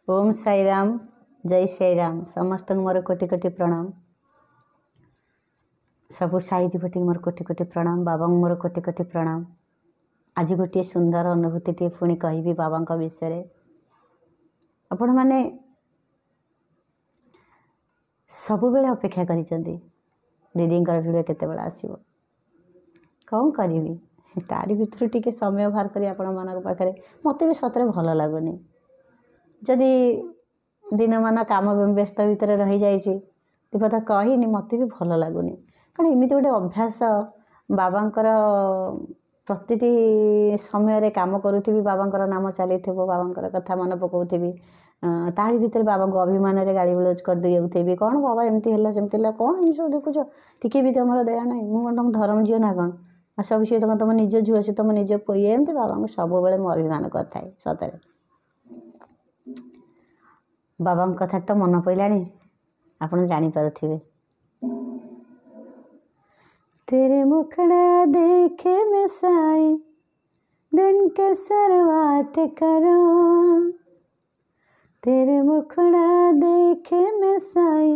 ओम साई राम जय साई राम समस्त मोर कोटि कोटि प्रणाम सबु साई डिवोटी मोर कोटि कोटि प्रणाम बाबा मोर कोटि कोटि प्रणाम। आज गोटे सुंदर अनुभूति टी पुणी कहबी बाबा विषय आपण मैंने सबु बेले अपेक्षा करिसेंती दीदी भिडियो केते बेला आसीबो कौन करी तारी भितर टिके समय बाहर करी आपण मानक पाखरे मते भी सतरे भल लागुनी जदि दिन मान काम व्यस्त भितर रही जाइए कथा कहनी मत भी भल लगुनि कारण एमती गोटे अभ्यास बाबांकर प्रतिटी समय काम करूथी बाबांकर नाम चली बाबांकर कथा मन पकाउथी तारी भितर बाबा को अभिमान रे गाड़ी गुलज कर देउथी कौन बाबा एमती है सेमती कौन इन सब देखुच टिके भी तुम दया ना मुझे तुम धर्म झील ना कौन आ सब सी तुम निज झुआ सी तुम निज पुई एमती बाबा को सब मु अभिमान करए सतरे बाबा कथा तो मन पड़ा आप जानीपे तेरे मुखड़ा देखे मैं साई दिन के शुरुआत करूं तेरे मुखड़ा देखे मैं साई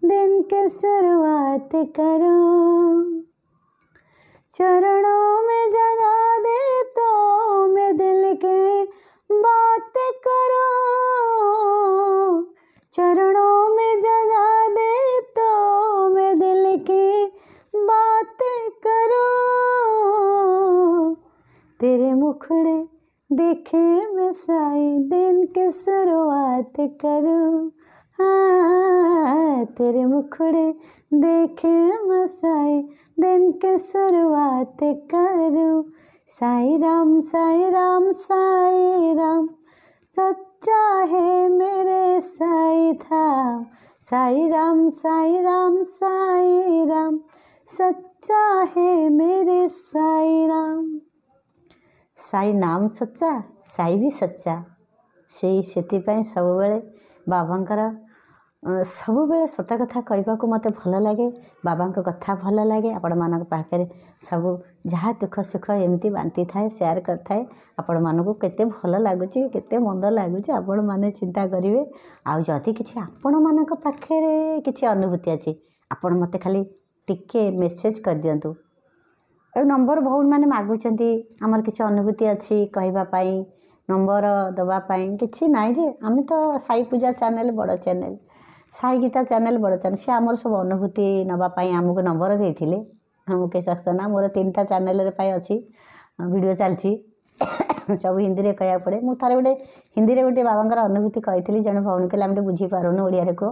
दिन के शुरुआत करूं चरणों में जगा दे तो मैं दिल के बात करूं चरणों में जगा दे तो मैं दिल की बात करूं तेरे मुखड़े देखे मैं साई दिन की शुरुआत करूं हाँ तेरे मुखड़े देखे मैं साई दिन की शुरुआत करूं साई राम साई राम साई राम सच्चा है मेरे साई धाम साई राम साई राम साई राम सच्चा है मेरे साई राम साई नाम सच्चा साई भी सच्चा से सब बेले बाबांकर सब बेले सत कथा कहवा को मत भल लगे बाबा कथा भल लगे आपण मान पाखे सब जहाँ दुख सुख एमती बांटी थाए सेयार करए आपण मानक केते भल लगुच केते मंद लगुच आपण मैंने चिंता करेंगे आदि कि आपण मान पाखे किसी अनुभूति अच्छी आपण मत खाली टिके मेसेज कर दिंतु नंबर भौन मैंने मागुंट आमर किसी अनुभूति अच्छी कहवाई नंबर दवापाई कि नाई जे आम तो साई पूजा चैनल बड़ चैनल साई गीता चैनल बड़ चैनल सी आमर सब अनुभूति नापी आमको नंबर देते मुकेश सक्सेना मोर 3टा चैनल अच्छी वीडियो चलती सब हिंदी में कह पड़े मुझे थे गोटे हिंदी में गोटे बाबांकर अनुभूति कही जन भौणी कहले आम बुझीपारूनु ओडिया को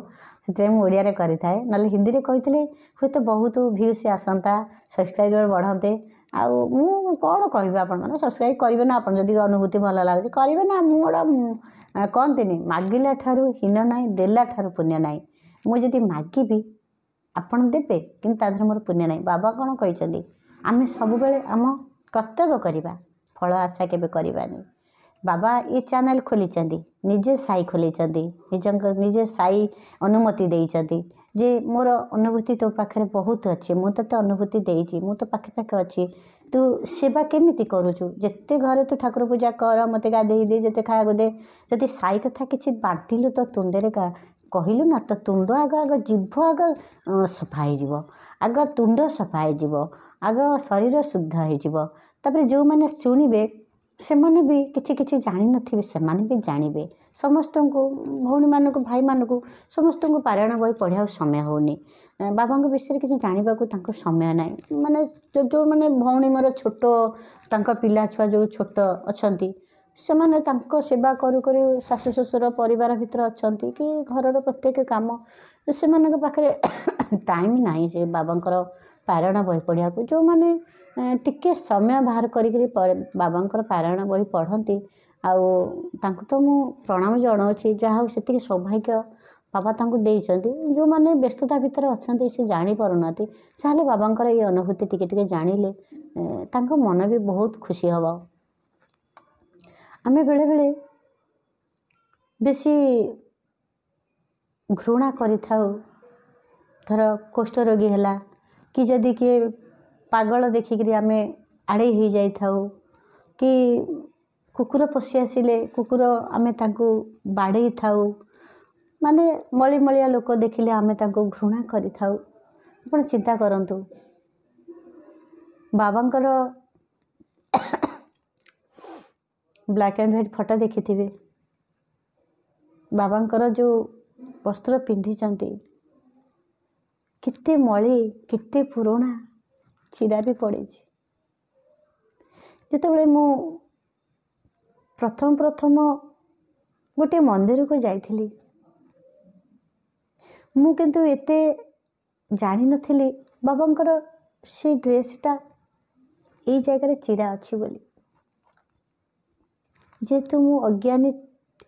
से मुझे करें ना हिंदी में कही हे तो बहुत भ्यूज आसंता सब्सक्राइबर बढ़ते आउ मु कौन कह आप सब्सक्राइब करेंगे ना आप अनुभूति भल लगे करेंगे ना मुझे कहती मागिला ठारू हीन ना देला ठारू पुण्य ना मुझे मागिबी आपड़ देवे कि मोर पुण्य ना बाबा कौन कहते आम सब बेले आम कर्तव्य करवा फल आशा केबे करवानी बाबा ये चैनल खोली निजे साई खोली निजे साई अनुमति देइचंती जे मोर अनुभूति तो पाखे बहुत अच्छी मु तो अनुभूति देइची मु तो पाखे पाखे अच्छी तू सेवा केमिति करूचु जेते घरे तू ठाकुर पूजा कर मत गाधे दे जिते खाया दे जदि साई कथा किसी बांटिलु तो तुंडे कहलु ना तो तुंड आग आग जीभ आग सफा हो आग तुंड सफा हो आग शरीर शुद्ध होपर जो मैंने शुणे से मैंने भी किसी जानी नथिबे से माने भी जानवे समस्त को भौणी मानक भाई मानक समस्त को पारायण बही पढ़ा समय होनी बाबा विषय किसी जानवा को समय ना माने जो मैंने भौणी मोर छोट पिला छुआ जो छोट अच्छा से माने सेवा करू करू शाशु शशुर परिवार भितर अच्छा कि घर प्रत्येक कम से पाखे टाइम ना से बाबांकर पारायण बही पढ़ा जो मैंने टिके समय बाहर करी बाबांकर पारायण बही पढ़ती आउ तो मु प्रणाम जनाऊँगी जहाँ से सौभाग्य बाबा देइचंती जो मैंने व्यस्तता भितर अच्छा से जापारूना चाहे बाबांकर ये अनुभूति टिके टिके जानिले मन भी बहुत खुशी हम आमे बेले बेले बेसी घृणा करि थाउ धर कुष्ठ रोगी है कि जदि किए पागल देखिक आमे आड़े हो जाई थाउ कि कुकुर पशि आसिले कुकुर आमे तांको बाड़े थाउ माने मलिमलिया लोक देखिले आमे तांको घृणा करि थाउ। आपण चिंता करंतु बाबांकर ब्लैक एंड व्हाइट फोटो देखिथिबे बाबांकर जो वस्त्र पिंधि चंती किते मली किते पुराना चिरा भी पड़ी। जितेबाला मु प्रथम प्रथम गोटे मंदिर को जाइथिली मु किंतु एते जानी नथिली बाबांकर से ड्रेसटा यही जगह चिरा अच्छी बोली। जेहेतु मु अज्ञानी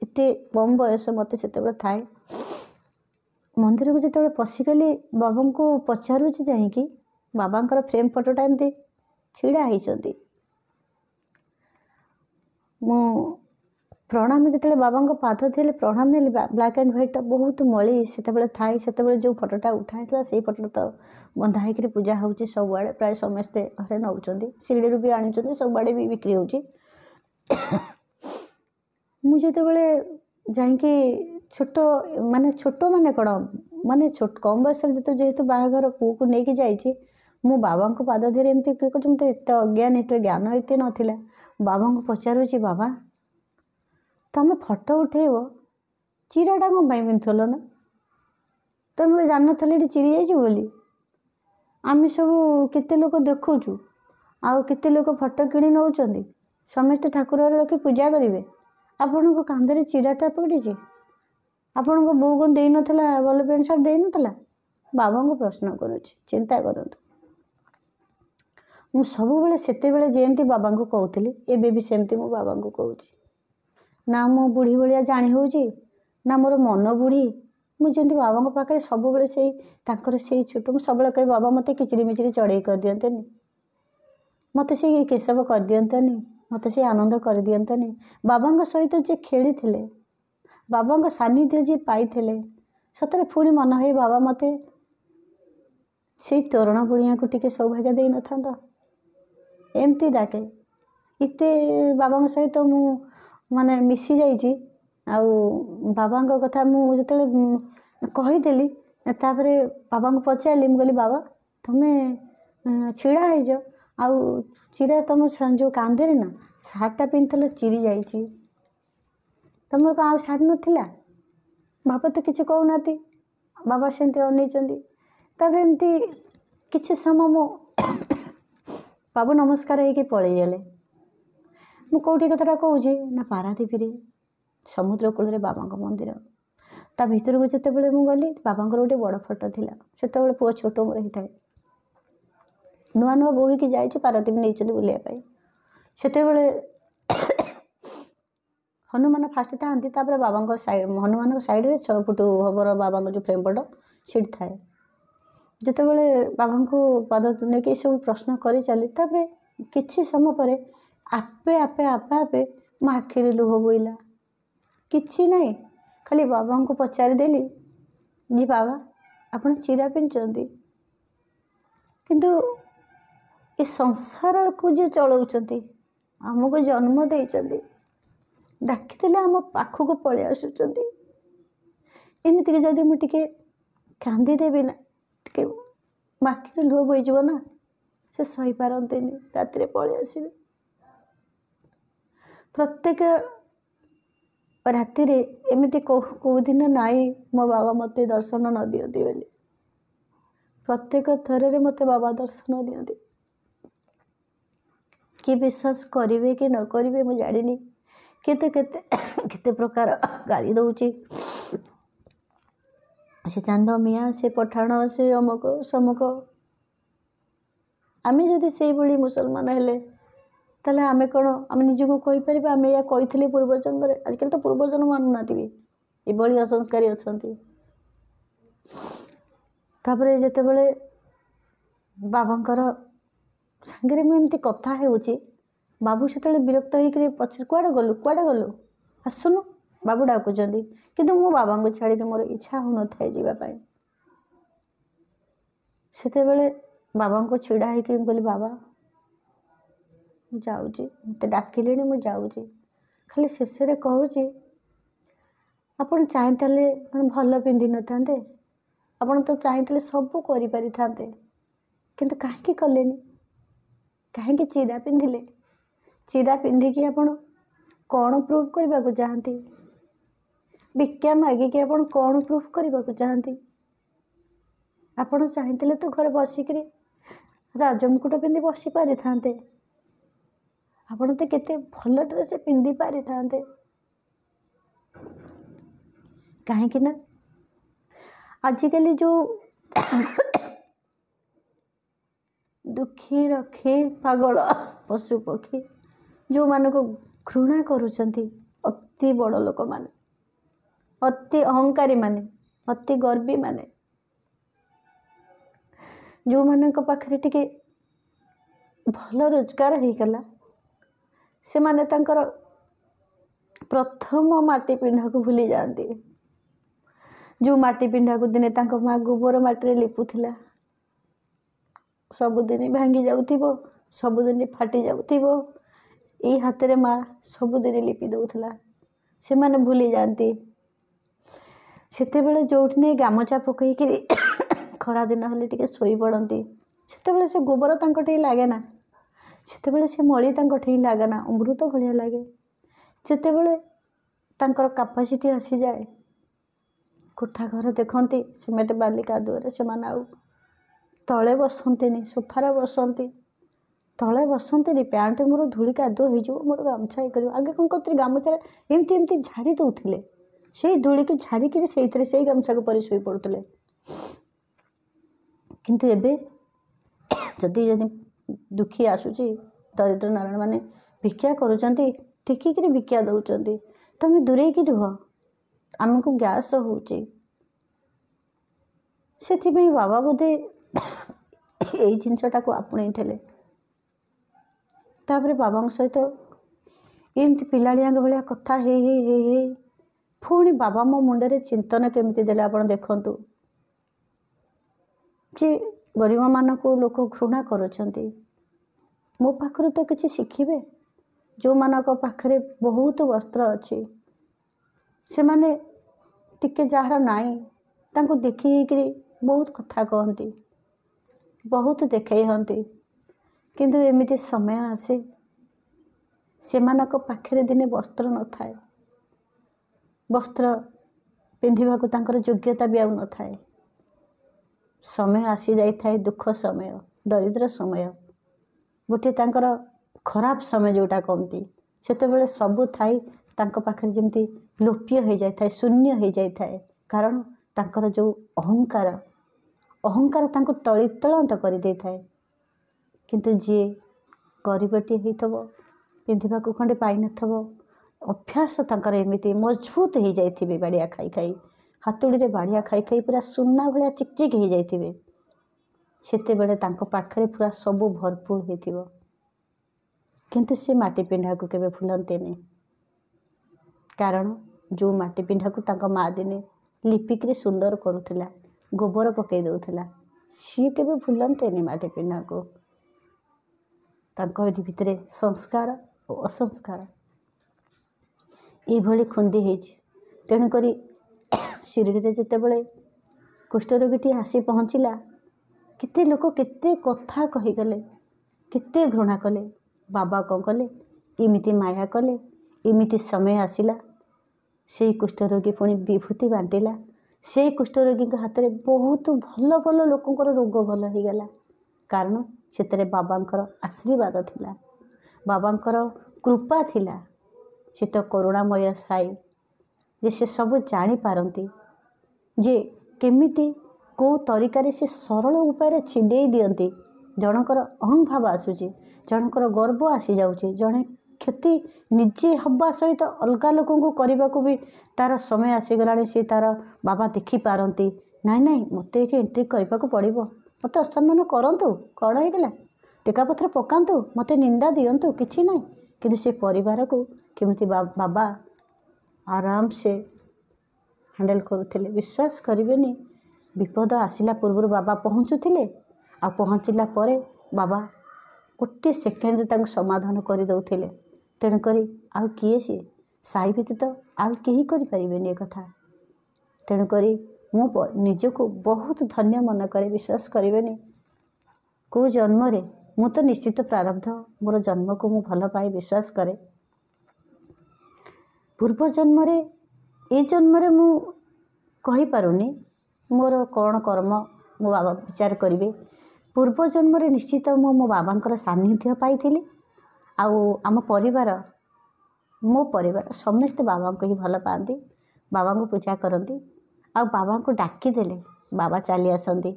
एते कम बयस मत से थाए मंदिर को जो पशिगली बाबा को पचारूची जाकि बाबांकर फ्रेम फोटोटा एमती छिड़ा होती मु प्रणाम जो बाबा पाद थे प्रणाम ने ब्लैक एंड व्हाइट बहुत मली से थाए से जो फोटोटा उठाई से फोटो तो बंधा होकर पूजा हो सब आड़े प्राय समस्ते घरे नौ शिरडी भी आनी सब आड़े भी बिक्री हो मुझे जाकि छोट माने कौन माने कम बयस जेहेतु बाहाघर पु को लेकिन जाइए मु बाबा पाद धीरे एमती मतलब एत अज्ञान एत ज्ञान एत नाला बाबा को पचारूची बाबा तुम फोटो उठेब चिराटा कौन पिंधुल ना तुम जान नी चिरी जाइए बोली आम सब केते लोक देखुचु आउ केते लोक फोटो किणी नौ समस्ते ठाकुर रखी पूजा करेंगे आपण को कांधे चिराटा पड़ी आपण को बो कौन दे नाला भल पेंट सार्ट दे नाला बाबा को प्रश्न करुच्ची चिंता करूँ मु सब बेले जेमती बाबा को कहूली एबे भी सेमती मो बाबा को कहूँ ना मो बुढ़ी भाया जानी हो ना मोर मन बुढ़ी मुझे बाबा पाखे सब से छोट मुझे सब कह बाबा मत किचिरी मिचिरी चढ़ई कर दियंतनी मत से केशव कर दियंतनी मत से आनंद कर दियंतनी बाबा सहित जे खेली थे बाबा सानिध्य जे पाई सतरे पुणी मन है बाबा मत से तोरण बुढ़िया को टिके सौभाग्य दे न था एमती डाके इते बाबा सहित मु माने मिसी जाइए बाबा कथा मुझे कहीदेली तापरे बाबा को पचारि मुझे बाबा तुम्हें छिड़ा हो आउ चिरा तुम जो कांधे ना सार्टा पिंधल चिरी जाइए तुम कौन सार्ट नाला बाबा तो किसी कहूना बाबा सेमती अनईचंती एमती किसी समय मो बाबू नमस्कार होके पलि गले मु कौटी कथाटा कहूँ ना पारादीप समुद्र कूल बाबा मंदिर ता भीतर को जिते बड़े मुझे गली बाबा गोटे बड़ फोटो थिला से पुआ छोट मोर होता है नुआ नुआ बोही की जाइए पारादीप नहीं बुलाइपाई से हनुमान फास्ट था बाबा हनुमान साइड 6 फुट हबर बाबा जो फ्रेम फोटो सीट थाए जिते बड़े बाबा को पाद नहीं सब प्रश्न कर चली किसी समय पर आपे आपे आपे आपे मो आखिरी लुह बोईला किसी नहीं खाली बाबा को पचारिदेली जी बाबा आपण चिरा पिंधि किंतु ये संसार को जे चलाउछंती आमको जन्म देइछंती डाकिदेले आम पाखक पलि आसुछंती एमती जदि मु टिके कांदीदेवी ना टे आखिरे लुह बोईज ना से सही पारती रात पलि आसबे प्रत्येक राति एमती कौ दिन नाई मो बाबा मत दर्शन न दियंती बोली प्रत्येक थर मत बाबा दर्शन दियंती कि विश्वास करेंगे कि न करेंगे मुझे जानी केते केते केते प्रकार गाली दौची से चांद मिया से पठाण से अमुक समक आम जदि से भाई मुसलमान हेले ताले आमे कौन आम निजको कहीपर आम या कही पूर्वजन्म आजकल तो पूर्वजन्म मानुना भी ये असंस्कारी अच्छा तापर जिते बड़े बाबांकर सांगे मुझे कथा होची बाबू से विरक्त होकर पचर कुआड़े गलु आसुनु बाबू डाकुचंदी किंतु मो बाबा को छाड़ी मोर इच्छा हो न था जावाई सेते बेले बाबा को छिड़ा होकर बोली बाबा जाऊँगी मत डाकिले मुझे ଖାଲି ଶେଷରେ କହୁଛି ଆପଣ ଚାହିଁଥିଲେ ଭଲ ପିନ୍ଧିନଥାନ୍ତେ, ଆପଣ ତ ଚାହିଁଥିଲେ ସବୁ କରିପାରିଥାନ୍ତେ, କିନ୍ତୁ କାହିଁକି କଲେନି? କାହିଁକି ଚିରା ପିନ୍ଧିଲେ? ଚିରା ପିନ୍ଧିକି ଆପଣ କ'ଣ ପ୍ରୁଭ୍ କରିବାକୁ ଚାହାନ୍ତି? ଭିକ୍ଷା ମାଗିକି ଆପଣ କ'ଣ ପ୍ରୁଭ୍ କରିବାକୁ ଚାହାନ୍ତି? ଆପଣ ଚାହିଁଥିଲେ ତ ଘରେ ବସିକିରି ରାଜମୁକୁଟ ପିନ୍ଧି ବସି ପାରିଥାନ୍ତେ, ଆପଣ ତ କେତେ ଭଲ ଡ୍ରେସ୍ ପିନ୍ଧି ପାରିଥାନ୍ତେ। କାହିଁକି ନା ଆଜିକାଲି ଯେଉଁ ଦୁଃଖୀ ରଖି ପାଗଳ ପଶୁ ପକ୍ଷୀ ଯେଉଁମାନଙ୍କୁ ଘୃଣା କରୁଛନ୍ତି, ଅତି ବଡ଼ ଲୋକମାନେ, ଅତି ଅହଙ୍କାରୀମାନେ, ଅତି ଗର୍ବୀମାନେ, ଯେଉଁମାନଙ୍କ ପାଖରେ ଟିକେ ଭଲ ରୋଜଗାର ହେଇଗଲା, ସେମାନେ ତାଙ୍କର ପ୍ରଥମ ମାଟି ପିଣ୍ଡାକୁ ଭୁଲି ଯାଆନ୍ତି। ଯେଉଁ ମାଟି ପିଣ୍ଡାକୁ ଦିନେ ତାଙ୍କ ମା ଗୋବର ମାଟିରେ ଲିପୁଥିଲା, ସବୁଦିନ ଭାଙ୍ଗି ଯାଉଥିବ, ସବୁଦିନ ଫାଟି ଯାଉଥିବ, ଏଇ ହାତରେ ମା ସବୁଦିନ ଲିପି ଦେଉଥିଲା, ସେମାନେ ଭୁଲି ଯାଆନ୍ତି। ସେତେବେଳେ ଯେଉଁଠି ନେଇ ଗାମୁଛା ପକାଇକିରି ଖରାଦିନ ହେଲେ ଟିକେ ଶୋଇପଡ଼ନ୍ତି, ସେତେବେଳେ ସେ ଗୋବର ତାଙ୍କଠି ଲାଗେ ନା, ସେତେବେଳେ ସେ ମଳି ତାଙ୍କଠି ଲାଗେ ନା, ଅମୃତ ଭଳିଆ ଲାଗେ। ଯେତେବେଳେ ତାଙ୍କର କାପାସିଟି ଆସିଯାଏ, କୋଠା ଘର ଦେଖନ୍ତି, ସିମେଣ୍ଟ ବାଲି କାଦୁଅରେ ସେମାନେ ଆଉ ତଳେ ବସନ୍ତିନି, ସୋଫାରେ ବସନ୍ତି, ତଳେ ବସନ୍ତିନି। ପ୍ୟାଣ୍ଟ ମୋର ଧୂଳି କାଦୁଅ ହେଇଯିବ, ମୋର ଗାମୁଛା ଇଏ କରିବ। ଆଗେ କ'ଣ କରୁଥିଲେ, ଗାମୁଛାରେ ଏମିତି ଏମିତି ଝାଡ଼ି ଦେଉଥିଲେ, ସେଇ ଧୂଳିକି ଝାଡ଼ିକିରି ସେଇଥିରେ ସେଇ ଗାମୁଛାକୁ ପରି ଶୋଇ ପଡ଼ୁଥିଲେ। କିନ୍ତୁ ଏବେ ଯଦି ଦୁଃଖୀ ଆସୁଛି, ଦରିଦ୍ର ନାରାୟଣମାନେ ଭିକ୍ଷା କରୁଛନ୍ତି, ଟେକିକିରି ଭିକ୍ଷା ଦେଉଛନ୍ତି, ତମେ ଦୂରେଇକି ରୁହ, ଆମକୁ ଗ୍ୟାସ୍ ହେଉଛି। ସେଥିପାଇଁ ବାବା ବୋଧେ ଏଇ ଜିନିଷଟାକୁ ଆପଣେଇଥିଲେ। ତାପରେ ବାବାଙ୍କ ସହିତ ଏମିତି ପିଲାଳିଆଙ୍କ ଭଳିଆ କଥା ହେଇ ହେଇ ହେଇ ହେଇ ପୁଣି ବାବା ମୋ ମୁଣ୍ଡରେ ଚିନ୍ତନ କେମିତି ଦେଲେ ଆପଣ ଦେଖନ୍ତୁ। ଯେ ଗରିବମାନଙ୍କୁ ଲୋକ ଘୃଣା କରୁଛନ୍ତି, ମୋ ପାଖରୁ ତ କିଛି ଶିଖିବେ। ଯେଉଁମାନଙ୍କ ପାଖରେ ବହୁତ ବସ୍ତ୍ର ଅଛି, ସେମାନେ ଟିକେ ଯାହାର ନାହିଁ ତାଙ୍କୁ ଦେଖିକିରି ବହୁତ କଥା କହନ୍ତି, ବହୁତ ଦେଖେଇ ହନ୍ତି। କିନ୍ତୁ ଏମିତି ସମୟ ଆସେ, ସେମାନଙ୍କ ପାଖରେ ଦିନେ ବସ୍ତ୍ର ନଥାଏ, ବସ୍ତ୍ର ପିନ୍ଧିବାକୁ ତାଙ୍କର ଯୋଗ୍ୟତା ବି ଆଉ ନଥାଏ। ସମୟ ଆସିଯାଇଥାଏ, ଦୁଃଖ ସମୟ, ଦରିଦ୍ର ସମୟ, ଗୋଟିଏ ତାଙ୍କର ଖରାପ ସମୟ ଯେଉଁଟା କହନ୍ତି, ସେତେବେଳେ ସବୁ ଥାଇ ତାଙ୍କ ପାଖରେ ଯେମିତି ଲୋପ୍ୟ ହୋଇଯାଇଥାଏ, ଶୂନ୍ୟ ହୋଇଯାଇଥାଏ। କାରଣ ତାଙ୍କର ଯେଉଁ ଅହଙ୍କାର ତାଙ୍କୁ ତଳିତଳାନ୍ତ କରିଦେଇଥାଏ। କିନ୍ତୁ ଯିଏ ଗରିବଟିଏ ହେଇଥିବ, ପିନ୍ଧିବାକୁ ଖଣ୍ଡେ ପାଇନଥିବ, ଅଭ୍ୟାସ ତାଙ୍କର ଏମିତି ମଜବୁତ ହେଇଯାଇଥିବେ, ବାଡ଼ିଆ ଖାଇ ଖାଇ, ହାତୁଡ଼ିରେ ବାଡ଼ିଆ ଖାଇ ଖାଇ ପୁରା ସୁନା ଭଳିଆ ଚିକଚିକ ହେଇଯାଇଥିବେ, ସେତେବେଳେ ତାଙ୍କ ପାଖରେ ପୁରା ସବୁ ଭରପୁର ହେଇଥିବ। କିନ୍ତୁ ସେ ମାଟି ପିଣ୍ଡାକୁ କେବେ ଭୁଲନ୍ତିନି। କାରଣ ଯେଉଁ ମାଟି ପିଣ୍ଡାକୁ ତାଙ୍କ ମା ଦିନେ ଲିପିକିରି ସୁନ୍ଦର କରୁଥିଲା, ଗୋବର ପକାଇ ଦେଉଥିଲା, ସିଏ କେବେ ଭୁଲନ୍ତିନି ମାଟି ପିଣ୍ଡାକୁ। ତାଙ୍କ ଭିତରେ ସଂସ୍କାର ଓ ଅସଂସ୍କାର ଏଇଭଳି ଖୁନ୍ଦି ହେଇଛି। ତେଣୁକରି ଶିରିଡ଼ିରେ ଯେତେବେଳେ କୁଷ୍ଠରୋଗୀଟି ଆସି ପହଞ୍ଚିଲା, କେତେ ଲୋକ କେତେ କଥା କହିଗଲେ, କେତେ ଘୃଣା କଲେ। ବାବା କ'ଣ କଲେ, ଏମିତି ମାୟା କଲେ, ଏମିତି ସମୟ ଆସିଲା, ସେଇ କୁଷ୍ଠରୋଗୀ ପୁଣି ବିଭୂତି ବାଣ୍ଟିଲା। ସେଇ କୁଷ୍ଠରୋଗୀଙ୍କ ହାତରେ ବହୁତ ଭଲ ଭଲ ଲୋକଙ୍କର ରୋଗ ଭଲ ହେଇଗଲା। କାରଣ ସେଥିରେ ବାବାଙ୍କର ଆଶୀର୍ବାଦ ଥିଲା, ବାବାଙ୍କର କୃପା ଥିଲା। ସେ ତ କରୁଣାମୟ ସାଇ, ଯେ ସେ ସବୁ ଜାଣିପାରନ୍ତି, ଯେ କେମିତି କେଉଁ ତରିକାରେ ସେ ସରଳ ଉପାୟରେ ଛିଣ୍ଡେଇ ଦିଅନ୍ତି। ଜଣଙ୍କର ଅହଂଭାବ ଆସୁଛି, ଜଣଙ୍କର ଗର୍ବ ଆସିଯାଉଛି, ଜଣେ କ୍ଷତି ନିଜେ ହେବା ସହିତ ଅଲଗା ଲୋକଙ୍କୁ କରିବାକୁ ବି ତା'ର ସମୟ ଆସିଗଲାଣି। ସେ ତା'ର ବାବା ଦେଖିପାରନ୍ତି, ନାଇଁ ନାଇଁ ମୋତେ ଏଇଠି ଏଣ୍ଟ୍ରି କରିବାକୁ ପଡ଼ିବ, ମୋତେ ଅସମ୍ମାନ କରନ୍ତୁ, କ'ଣ ହେଇଗଲା, ଟେକାପଥର ପକାନ୍ତୁ, ମୋତେ ନିନ୍ଦା ଦିଅନ୍ତୁ, କିଛି ନାହିଁ। କିନ୍ତୁ ସେ ପରିବାରକୁ କେମିତି ବାବା ଆରାମସେ ହ୍ୟାଣ୍ଡେଲ୍ କରୁଥିଲେ। ବିଶ୍ୱାସ କରିବେନି, ବିପଦ ଆସିଲା ପୂର୍ବରୁ ବାବା ପହଞ୍ଚୁଥିଲେ, ଆଉ ପହଞ୍ଚିଲା ପରେ ବାବା ଗୋଟିଏ ସେକେଣ୍ଡରେ ତାଙ୍କୁ ସମାଧାନ କରିଦେଉଥିଲେ। ତେଣୁକରି ଆଉ କିଏ ସିଏ, साई व्यतीत आउ केही करिपारिबेनि ए कथा। तेणुकरी मु निजको बहुत धन्य मन करे। विश्वास करेनि को जन्म रे मु तो निश्चित प्रारब्ध मोर जन्म को मु भल पाए विश्वास करे। पूर्व जन्म रे ए जन्म रे मु कहि पारुनी मोर कौन कर्म मो बाबा विचार करिवे। पूर्व जन्म रे निश्चित मो बाबांकर सान्निध्य पाइथिली। आम परिवार मो परिवार समस्ते बाबा को ही भल पाती, बाबा को पूजा करती। आ बाबा को डाकी देले बाबा चली आसती।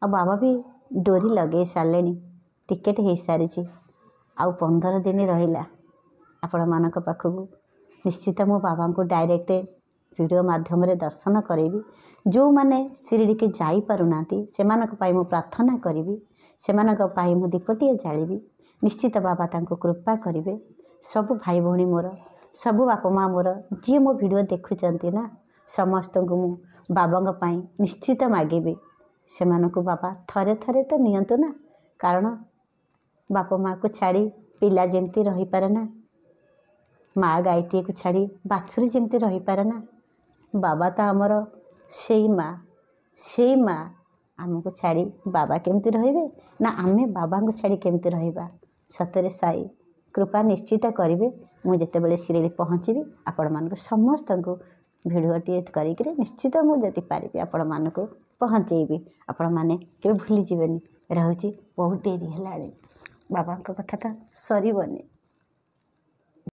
आ बाबा भी डोरी लगे सारे टिकेट हो सारी। आउ 15 दिन रहा आपण मान पाखक। निश्चित मो बाबा को डायरेक्ट वीडियो माध्यम रे दर्शन करेबी। जो माने शिरडी के जाई पारुना से मु प्रार्थना करी, से मु दीपटिए जाली। निश्चित बाबा तांको कृपा करिवे। सबु भाई भौणी मोर, सबु बापा माँ मोर जी मो वीडियो देखुचंती ना, समस्त को मु बाबा पाई निश्चित मागेबी। से मानको बाबा थरे थरे तो नियंतु ना, कारण बापा माँ को छाड़ी पिला जेमती रही पारे ना, माँ गायटी को छाड़ी बाछुरी जेमती रही पारे ना। बाबा तो आमर से माँ आमको छाड़ी बाबा केमती रहिबे ना, आमे बाबा को छाड़ी केमती रहिबा। सतरे साई कृपा निश्चित करेंगे। मुझे जितेबाला शिरडी पहुँची आपण मानक समस्त को भिडियोटे करी निश्चित मुझे पारि आपण मानक पहुँचेबी। आपण मैंने के भूली जीवेनि। रहुची बहुत डेरी है बाबा कथा तो सरबनी।